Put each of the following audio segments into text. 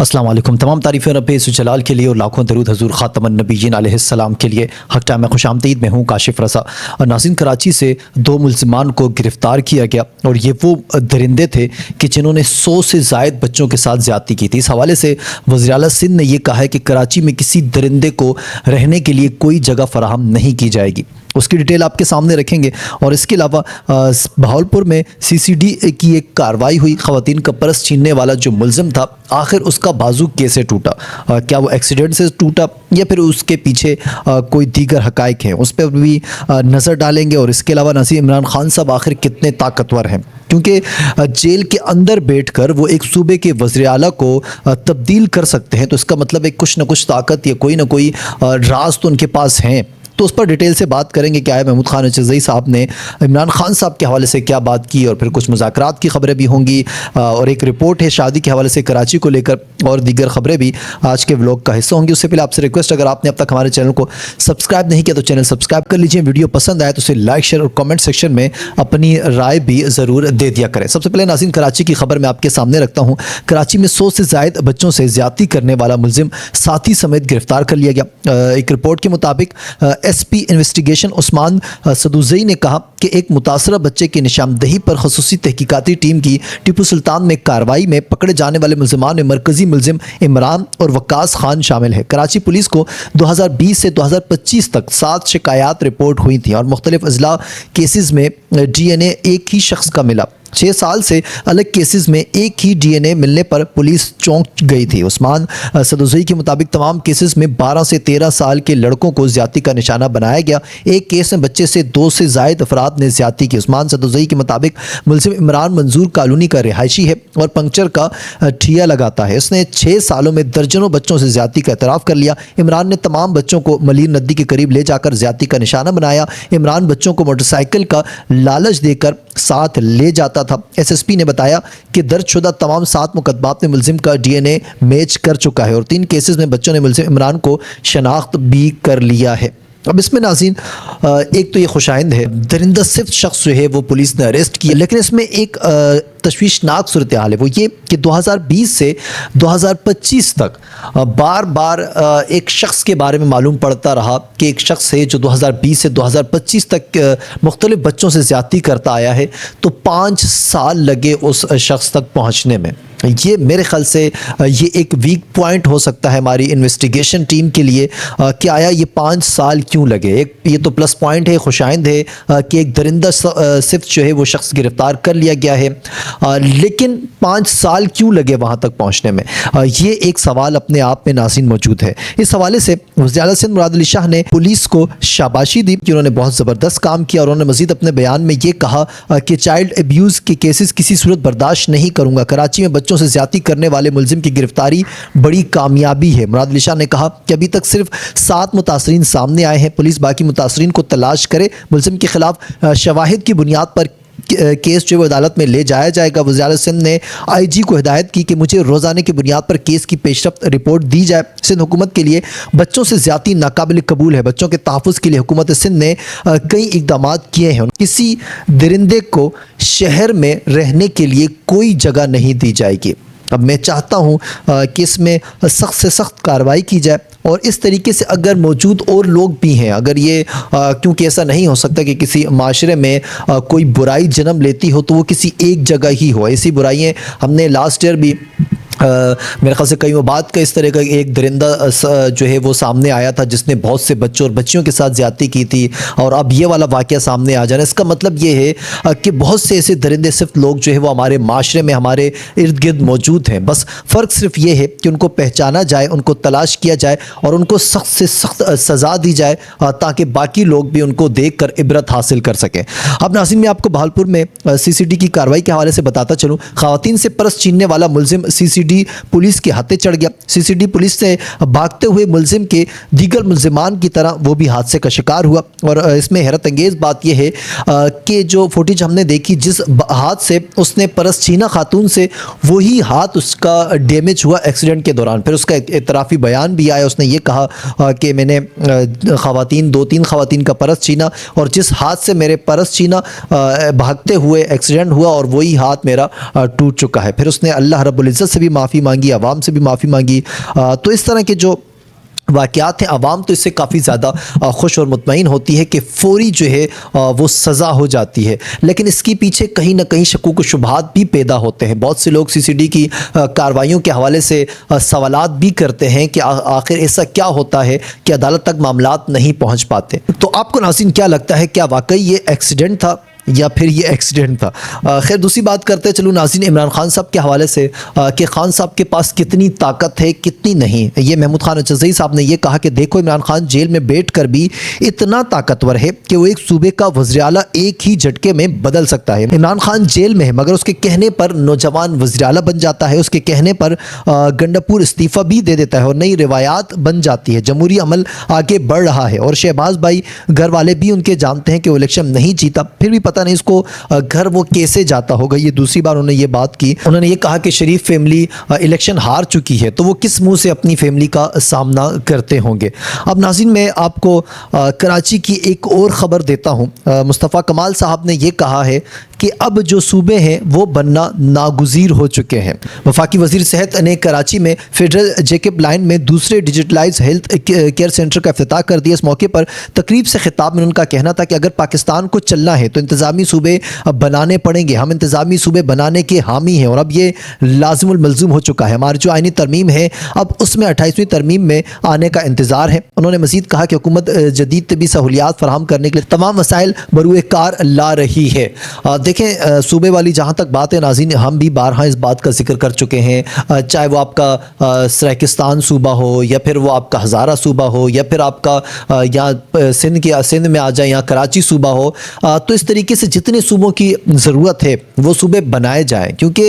अस्सलाम वालेकुम। तमाम तारीफ़ें रब्बे जलाल के लिए और लाखों दरूद हज़ूर ख़ातमुन नबीय्यीन अलैहिस्सलाम के लिए। हक़ टाइम में खुशामदीद। मैं हूँ काशिफ़ रज़ा। और नाज़रीन, कराची से 2 मुल्ज़िमान को गिरफ़्तार किया गया और ये वो दरिंदे थे कि जिन्होंने 100 से ज़ायद बच्चों के साथ ज़्यादती की थी। इस हवाले से वज़ीर आला सिंध ने यह कहा है कि कराची में किसी दरिंदे को रहने के लिए कोई जगह फ़राहम नहीं की जाएगी। उसकी डिटेल आपके सामने रखेंगे। और इसके अलावा बहावलपुर में CCD की एक कार्रवाई हुई। ख़वातीन का पर्स छीनने वाला जो मुल्ज़िम था, आखिर उसका बाजू कैसे टूटा? क्या वो एक्सीडेंट से टूटा या फिर उसके पीछे कोई दीगर हक़ाइक़ हैं? उस पर भी नज़र डालेंगे। और इसके अलावा नाज़रीन, इमरान खान साहब आखिर कितने ताकतवर हैं, क्योंकि जेल के अंदर बैठकर वो एक सूबे के वज़ीर आला को तब्दील कर सकते हैं। तो इसका मतलब है कुछ ना कुछ ताकत या कोई ना कोई राज तो उनके पास हैं। तो उस पर डिटेल से बात करेंगे। क्या है, महमूद खान अचरज़ई साहब ने इमरान खान साहब के हवाले से क्या बात की, और फिर कुछ मुज़ाकरात की ख़बरें भी होंगी, और एक रिपोर्ट है शादी के हवाले से कराची को लेकर, और दीगर ख़बरें भी आज के व्लॉग का हिस्सा होंगी। उससे पहले आपसे रिक्वेस्ट, अगर आपने अब तक हमारे चैनल को सब्सक्राइब नहीं किया तो चैनल सब्सक्राइब कर लीजिए। वीडियो पसंद आए तो उसे लाइक, शेयर और कमेंट सेक्शन में अपनी राय भी ज़रूर दे दिया करें। सबसे पहले नाज़रीन, कराची की खबर मैं आपके सामने रखता हूँ। कराची में 100 से ज़ायद बच्चों से ज़्यादती करने वाला मुल्ज़िम साथी समेत गिरफ्तार कर लिया गया। एक रिपोर्ट के मुताबिक SP इन्वेस्टिगेशन उस्मान सदुज़ई ने कहा कि एक मुतासरा बच्चे की निशानदही पर ख़ुसूसी तहकीकाती टीम की टिपू सुल्तान में कार्रवाई में पकड़े जाने वाले मुल्ज़िमान में मरकज़ी मुल्ज़िम इमरान और वक्कास खान शामिल है। कराची पुलिस को 2020 से 2025 तक 7 शिकायत रिपोर्ट हुई थी और मुख्तलिफ अजला केसेस में DNA एक ही शख्स का मिला। 6 साल से अलग केसेस में एक ही DNA मिलने पर पुलिस चौंक गई थी। उस्मान सदुज़ई के मुताबिक तमाम केसेस में 12 से 13 साल के लड़कों को ज़्यादती का निशाना बनाया गया। एक केस में बच्चे से 2 से ज़ायद अफराद ने ज़्यादती की। उस्मान सदुज़ई के मुताबिक मुल्ज़िम इमरान मंजूर कॉलोनी का रिहायशी है और पंक्चर का ठिया लगाता है। इसने 6 सालों में दर्जनों बच्चों से ज़्यादती का एतराफ़ कर लिया। इमरान ने तमाम बच्चों को मलीर नदी के करीब ले जाकर ज़्यादती का निशाना बनाया। इमरान बच्चों को मोटरसाइकिल का लालच देकर साथ ले जाता था। SSP ने बताया कि दर्जशुदा तमाम 7 मुकदमात में मुल्ज़िम का DNA मैच कर चुका है और 3 केसेस में बच्चों ने मुल्ज़िम इमरान को शनाख्त भी कर लिया है। अब इसमें नाज़रीन, एक तो ये खुशाइंद है, दरिंदा सिर्फ शख्स जो है वो पुलिस ने अरेस्ट किया, लेकिन इसमें एक तशवीशनाक सूरत हाल है। वो ये कि 2020 से 2025 तक बार बार एक शख्स के बारे में मालूम पड़ता रहा कि एक शख्स है जो 2020 से 2025 तक मुख्तलिफ बच्चों से ज़्यादती करता आया है। तो 5 साल लगे उस शख्स तक पहुँचने में। ये मेरे ख़्याल से ये एक वीक पॉइंट हो सकता है हमारी इन्वेस्टिगेशन टीम के लिए कि आया ये 5 साल क्यों लगे। एक ये तो प्लस पॉइंट है, खुशाइंद है कि एक दरिंदा सिर्फ जो है वो शख्स गिरफ़्तार कर लिया गया है, लेकिन 5 साल क्यों लगे वहाँ तक पहुँचने में, ये एक सवाल अपने आप में नाज़रीन मौजूद है। इस हवाले से वज़ीर आला सिंध मुराद अली शाह ने पुलिस को शाबाशी दी कि उन्होंने बहुत ज़बरदस्त काम किया, और उन्होंने मज़ीद अपने बयान में ये कहा कि चाइल्ड एब्यूज़ के केसेस किसी सूरत बर्दाश्त नहीं करूँगा। कराची में बच्चों से ज़्यादती करने वाले मुल्ज़िम की गिरफ्तारी बड़ी कामयाबी है। मुराद अली शाह ने कहा कि अभी तक सिर्फ 7 मुतासरीन सामने आए हैं। पुलिस बाकी मुतासरीन को तलाश करे। मुल्ज़िम के खिलाफ शवाहिद की बुनियाद पर केस जो है अदालत में ले जाया जाएगा। वज़ीर आला सिंध ने IG को हिदायत की कि मुझे रोज़ाना की बुनियाद पर केस की पेशरफ्त रिपोर्ट दी जाए। सिंध हुकूमत के लिए बच्चों से ज़्यादती नाकाबिल कबूल है। बच्चों के तहफ़्फ़ुज़ के लिए हुकूमत सिंध ने कई इक़दाम किए हैं। किसी दरिंदे को शहर में रहने के लिए कोई जगह नहीं दी जाएगी। अब मैं चाहता हूँ कि इसमें सख्त से सख्त कार्रवाई की जाए, और इस तरीके से अगर मौजूद और लोग भी हैं, अगर ये क्योंकि ऐसा नहीं हो सकता कि किसी माशरे में कोई बुराई जन्म लेती हो तो वो किसी एक जगह ही हो। ऐसी बुराइयाँ हमने लास्ट ईयर भी मेरे ख़्याल से कई बात का इस तरह का एक दरिंदा जो है वो सामने आया था जिसने बहुत से बच्चों और बच्चियों के साथ ज़्यादती की थी, और अब ये वाला वाक़या सामने आ जाना, इसका मतलब ये है कि बहुत से ऐसे दरिंदे सिर्फ लोग जो है वो हमारे माशरे में, हमारे इर्द गिर्द मौजूद हैं। बस फ़र्क सिर्फ ये है कि उनको पहचाना जाए, उनको तलाश किया जाए और उनको सख्त से सख्त सज़ा दी जाए, ताकि बाकी लोग भी उनको देख कर इबरत हासिल कर सकें। अब नाज़रीन, मैं आपको बहावलपुर में CCD की कार्रवाई के हवाले से बताता चलूँ। ख़वातीन से पर्स छीनने वाला मुल्ज़िम CCD पुलिस के हाथे चढ़ गया। CCD पुलिस से भागते हुए मुल्ज़िम के दीगर मुल्ज़िमान की तरह वो भी हादसे का शिकार हुआ। और इसमें हैरत अंगेज़ बात यह है कि जो फुटेज हमने देखी, जिस हाथ से उसने पर्स छीना खातून से, वही हाथ उसका डैमेज हुआ एक्सीडेंट के दौरान। फिर उसका एतराफ़ी बयान भी आया। उसने ये कहा कि मैंने ख़वातीन 2-3 ख़वातीन का पर्स छीना, और जिस हाथ से मेरे पर्स छीना भागते हुए एक्सीडेंट हुआ, और वही हाथ मेरा टूट चुका है। फिर उसने अल्लाह रब्बुल इज़्ज़त से भी माफ़ी मांगी, आवाम से भी माफ़ी मांगी। तो इस तरह के जो वाक़यात हैं, आवाम तो इससे काफ़ी ज़्यादा खुश और मुतमईन होती है कि फ़ौरी जो है वो सज़ा हो जाती है। लेकिन इसके पीछे कहीं ना कहीं शकूक व शुबहात भी पैदा होते हैं। बहुत से लोग CCD की कार्रवाइयों के हवाले से सवालात भी करते हैं कि आखिर ऐसा क्या होता है कि अदालत तक मामलात नहीं पहुँच पाते। तो आपको नाज़रीन क्या लगता है, क्या वाकई ये एक्सीडेंट था या फिर ये एक्सीडेंट था? खैर दूसरी बात करते चलूँ नाज़रीन इमरान खान साहब के हवाले से कि खान साहब के पास कितनी ताकत है कितनी नहीं। ये महमूद खान अचज़ई साहब ने ये कहा कि देखो इमरान खान जेल में बैठ कर भी इतना ताकतवर है कि वो एक सूबे का वज़ीर आला एक ही झटके में बदल सकता है। इमरान खान जेल में है मगर उसके कहने पर नौजवान वज़ीर आला बन जाता है, उसके कहने पर गंडापुर इस्तीफ़ा भी दे देता है और नई रिवायात बन जाती है। जमहूरी अमल आगे बढ़ रहा है और शहबाज भाई घर वाले भी उनके जानते हैं कि वो इलेक्शन नहीं जीता, फिर भी पता नहीं इसको घर वो कैसे जाता होगा। ये दूसरी बार उन्होंने ये बात की। उन्होंने ये कहा कि शरीफ फैमिली इलेक्शन हार चुकी है तो वो किस मुंह से अपनी फैमिली का सामना करते होंगे। अब नाज़रीन मैं आपको कराची की एक और ख़बर देता हूँ। मुस्तफ़ा कमाल साहब ने ये कहा है कि अब जो सूबे हैं वो बनना नागुज़ीर हो चुके हैं। वफाकी वज़ीर सेहत ने कराची में फेडरल जेकब लाइन में दूसरे डिजिटलाइज हेल्थ केयर सेंटर का इफ्तिताह कर दिया। इस मौके पर तकरीब से खिताब में उनका कहना था कि अगर पाकिस्तान को चलना है तो इंतज़ामी सूबे बनाने पड़ेंगे। हम इंतज़ामी सूबे बनाने के हामी हैं और अब ये लाज़िमुल मलज़ूम हो चुका है। हमारी जो आइनी तरमीम है अब उसमें 28वीं तरमीम में आने का इंतज़ार है। उन्होंने मज़ीद कहा कि हुकूमत जदीद तबी सहूलियात फराहम करने के लिए तमाम वसाइल बरूए कार ला रही है। देखें सूबे वाली जहाँ तक बात है नाज़रीन, हम भी बारहा इस बात का जिक्र कर चुके हैं, चाहे वो आपका सराकिस्तान सूबा हो या फिर वो आपका हज़ारा सूबा हो या फिर आपका यहाँ सिंध में आ जाए, यहाँ कराची सूबा हो। तो इस तरीके से जितने सूबों की ज़रूरत है वो सूबे बनाए जाएँ क्योंकि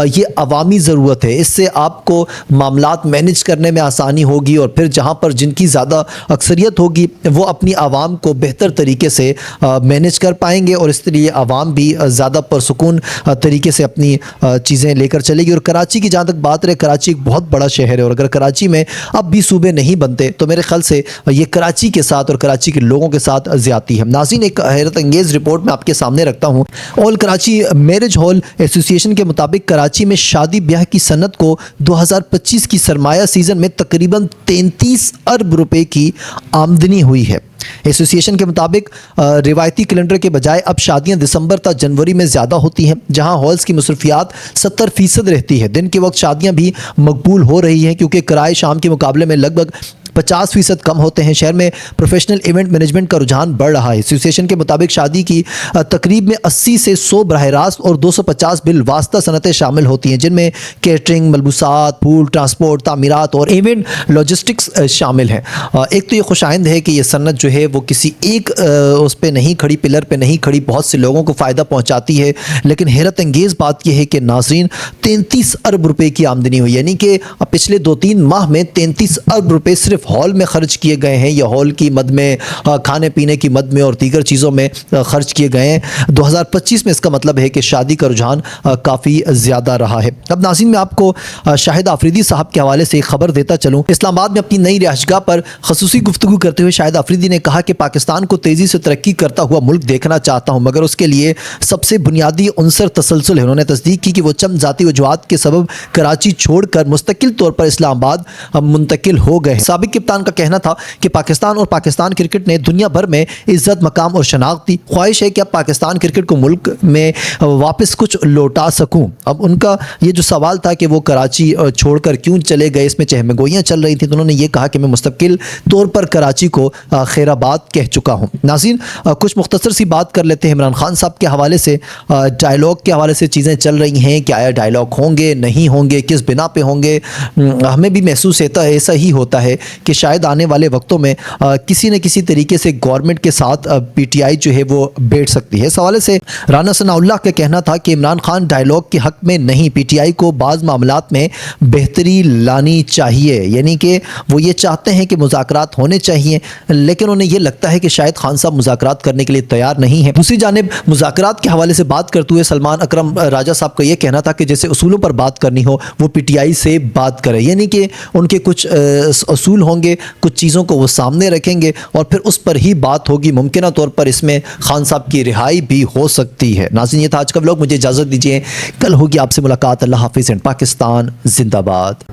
ये अवामी ज़रूरत है। इससे आपको मामलात मैनेज करने में आसानी होगी और फिर जहाँ पर जिनकी ज़्यादा अक्सरियत होगी वो अपनी आवाम को बेहतर तरीके से मैनेज कर पाएंगे और इसलिए आवाम भी ज़्यादा परसुकून तरीके से अपनी चीज़ें लेकर चलेगी। और कराची की जहाँ तक बात रहे, कराची एक बहुत बड़ा शहर है और अगर कराची में अब भी सूबे नहीं बनते तो मेरे ख्याल से ये कराची के साथ और कराची के लोगों के साथ ज़्यादती है। नाज़रीन एक हैरत अंगेज़ रिपोर्ट मैं आपके सामने रखता हूँ। All Karachi marriage hall association के मुताबिक कराची में शादी ब्याह की सनत को 2025 की सरमाया सीज़न में तकरीबन 33 अरब रुपए की आमदनी हुई है। एसोसिएशन के मुताबिक रिवायती कैलेंडर के बजाय अब शादियां दिसंबर तक जनवरी में ज़्यादा होती हैं, जहां हॉल्स की मसरूफियात 70% रहती है। दिन के वक्त शादियां भी मकबूल हो रही हैं क्योंकि किराए शाम के मुकाबले में लगभग 50% कम होते हैं। शहर में प्रोफेशनल इवेंट मैनेजमेंट का रुझान बढ़ रहा है। एसोसिएशन के मुताबिक शादी की तकरीब में 80 से 100 बराह रास्त और 250 बिल वास्ता सनतें शामिल होती हैं, जिनमें कैटरिंग, मलबूसात, फूड, ट्रांसपोर्ट, तामीरात और इवेंट लॉजिस्टिक्स शामिल हैं। एक तो ये खुशाइंद है कि ये सनत जो है वो किसी एक उस पर नहीं खड़ी, पिलर पे नहीं खड़ी, बहुत से लोगों को फ़ायदा पहुँचाती है। लेकिन हैरत अंगेज़ बात यह है कि नाज़रीन 33 अरब रुपये की आमदनी हुई, यानी कि पिछले 2-3 माह में 33 अरब रुपये सिर्फ हॉल में खर्च किए गए हैं या हॉल की मद में, खाने पीने की मद में और दीगर चीज़ों में खर्च किए गए हैं। 2025 में इसका मतलब है कि शादी का रुझान काफ़ी ज़्यादा रहा है। अब नाज़रीन मैं आपको शाहिद आफरीदी साहब के हवाले से एक खबर देता चलूँ। इस्लामाबाद में अपनी नई रिहाइशगाह पर खसूसी गुफ्तगू करते हुए शाहिद आफरीदी ने कहा कि पाकिस्तान को तेज़ी से तरक्की करता हुआ मुल्क देखना चाहता हूँ, मगर उसके लिए सबसे बुनियादी उनसर तसलसल है। उन्होंने तस्दीक की कि वो चंद ज़ाती वजूहात के सबब कराची छोड़कर मुस्तकिल तौर पर इस्लामाबाद मुंतकिल हो गए। साबिक कप्तान का कहना था कि पाकिस्तान और पाकिस्तान क्रिकेट ने दुनिया भर में इज्जत, मकाम और शनाख्त दी। ख्वाहिश है कि अब पाकिस्तान क्रिकेट को मुल्क में वापस कुछ लौटा सकूं। अब उनका ये जो सवाल था कि वो कराची छोड़कर क्यों चले गए, इसमें चहमगोइयाँ चल रही थी, तो उन्होंने ये कहा कि मैं मुस्तकिल तौर पर कराची को खैराबाद कह चुका हूँ। नाज़रीन कुछ मुख्तसर सी बात कर लेते हैं इमरान खान साहब के हवाले से। डायलॉग के हवाले से चीज़ें चल रही हैं कि आया डायलॉग होंगे, नहीं होंगे, किस बिना पे होंगे। हमें भी महसूस होता है, ऐसा ही होता है कि शायद आने वाले वक्तों में किसी न किसी तरीके से गवर्नमेंट के साथ पीटीआई जो है वो बैठ सकती है। इस हवाले से राना सनाउल्लाह का कहना था कि इमरान खान डायलॉग के हक में नहीं, पीटीआई को बाज़ मामलात में बेहतरी लानी चाहिए, यानी कि वो ये चाहते हैं कि मुज़ाकरात होने चाहिए, लेकिन उन्हें ये लगता है कि शायद खान साहब मुज़ाकरात करने के लिए तैयार नहीं है। दूसरी जानिब मुज़ाकरात के हवाले से बात करते हुए सलमान अकरम राजा साहब का ये कहना था कि जैसे उसूलों पर बात करनी हो वो पीटीआई से बात करें, यानी कि उनके कुछ असूल होंगे, कुछ चीज़ों को वो सामने रखेंगे और फिर उस पर ही बात होगी। मुमकिन तौर पर इसमें खान साहब की रिहाई भी हो सकती है। नाज़रीन, ये था आज का व्लॉग। मुझे इजाज़त दीजिए, कल होगी आपसे मुलाकात। अल्लाह हाफिज़ एंड पाकिस्तान जिंदाबाद।